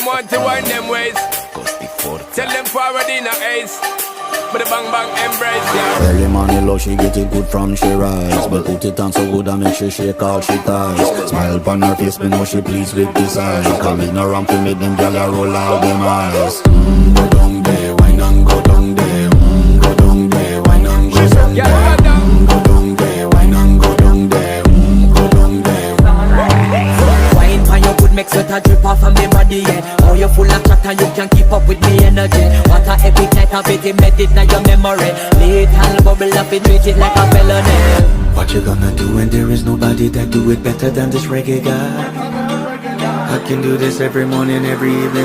want to wind them ways. Tell them forward in a ace. But the bang bang embrace, yeah. Early morning love, she get it good from she rise. But put it on so good I make she shake all she ties. Smile upon her face, me know she pleased with this eyes. Come in around to make them gyal roll out them eyes. Go down there, wine and go down there. Go down there, wine and go down there. Go down there, wine and go down there. Go down there. Wine pan your good make sweat a drip off of me body, yeah. Oh, you full of chat and you can keep up with me energy. What a epic night of it, embedded in your memory. Little bubble up it, treat it like a felony. What you gonna do when there is nobody that do it better than this reggae guy? I can do this every morning, every evening.